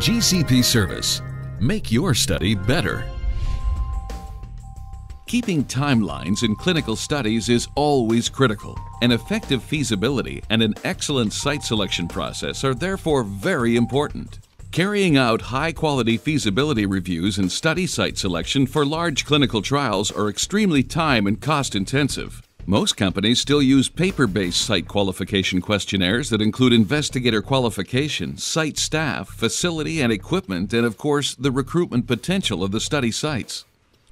GCP Service. Make your study better. Keeping timelines in clinical studies is always critical. An effective feasibility and an excellent site selection process are therefore very important. Carrying out high-quality feasibility reviews and study site selection for large clinical trials are extremely time and cost-intensive. Most companies still use paper-based site qualification questionnaires that include investigator qualification, site staff, facility and equipment, and of course, the recruitment potential of the study sites.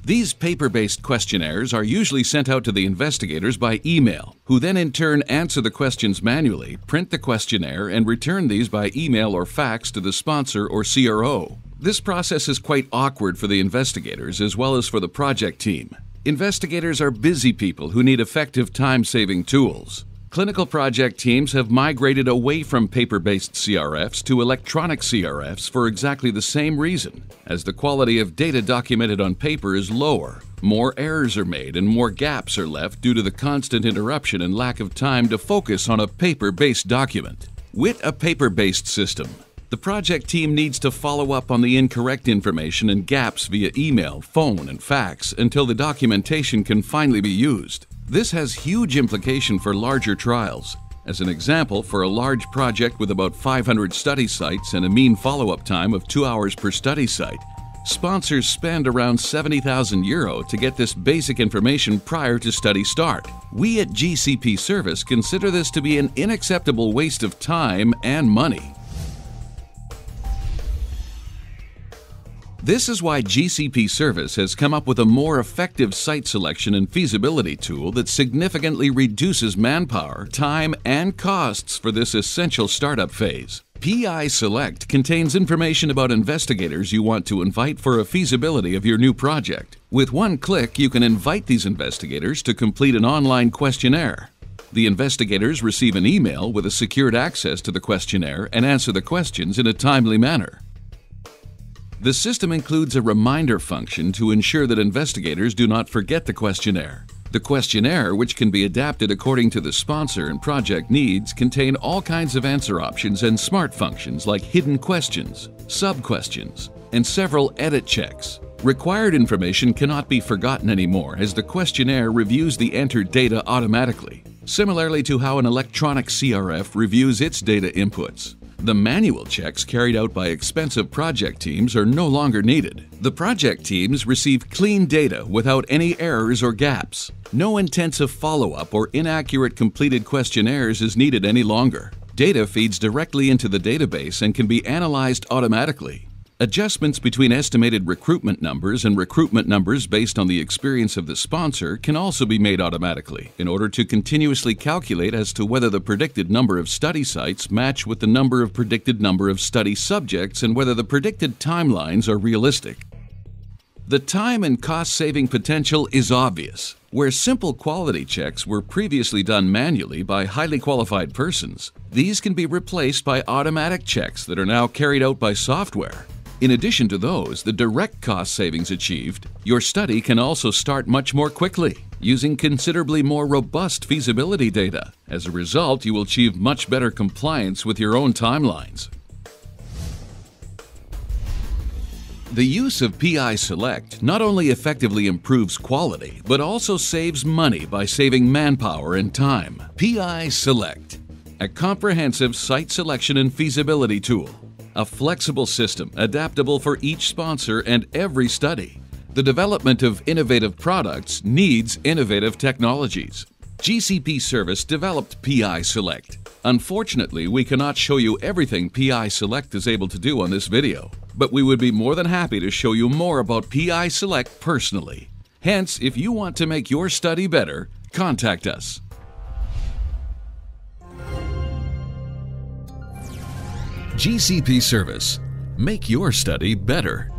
These paper-based questionnaires are usually sent out to the investigators by email, who then in turn answer the questions manually, print the questionnaire, and return these by email or fax to the sponsor or CRO. This process is quite awkward for the investigators as well as for the project team. Investigators are busy people who need effective time-saving tools. Clinical project teams have migrated away from paper-based CRFs to electronic CRFs for exactly the same reason, as the quality of data documented on paper is lower. More errors are made and more gaps are left due to the constant interruption and lack of time to focus on a paper-based document. With a paper-based system, the project team needs to follow up on the incorrect information and gaps via email, phone, and fax until the documentation can finally be used. This has huge implication for larger trials. As an example, for a large project with about 500 study sites and a mean follow-up time of 2 hours per study site, sponsors spend around €70,000 to get this basic information prior to study start. We at GCP Service consider this to be an unacceptable waste of time and money. This is why GCP Service has come up with a more effective site selection and feasibility tool that significantly reduces manpower, time, and costs for this essential startup phase. PI Select contains information about investigators you want to invite for a feasibility of your new project. With one click, you can invite these investigators to complete an online questionnaire. The investigators receive an email with a secured access to the questionnaire and answer the questions in a timely manner. The system includes a reminder function to ensure that investigators do not forget the questionnaire. The questionnaire, which can be adapted according to the sponsor and project needs, contain all kinds of answer options and smart functions like hidden questions, sub-questions, and several edit checks. Required information cannot be forgotten anymore as the questionnaire reviews the entered data automatically, similarly to how an electronic CRF reviews its data inputs. The manual checks carried out by expensive project teams are no longer needed. The project teams receive clean data without any errors or gaps. No intensive follow-up or inaccurate completed questionnaires is needed any longer. Data feeds directly into the database and can be analyzed automatically. Adjustments between estimated recruitment numbers and recruitment numbers based on the experience of the sponsor can also be made automatically in order to continuously calculate as to whether the predicted number of study sites match with the predicted number of study subjects and whether the predicted timelines are realistic. The time and cost-saving potential is obvious. Where simple quality checks were previously done manually by highly qualified persons, these can be replaced by automatic checks that are now carried out by software. In addition to those, the direct cost savings achieved, your study can also start much more quickly, using considerably more robust feasibility data. As a result, you will achieve much better compliance with your own timelines. The use of PI Select not only effectively improves quality, but also saves money by saving manpower and time. PI Select, a comprehensive site selection and feasibility tool. A flexible system adaptable for each sponsor and every study. The development of innovative products needs innovative technologies. GCP Service developed PI Select. Unfortunately, we cannot show you everything PI Select is able to do on this video, but we would be more than happy to show you more about PI Select personally. Hence, if you want to make your study better, contact us. GCP Service. Make your study better.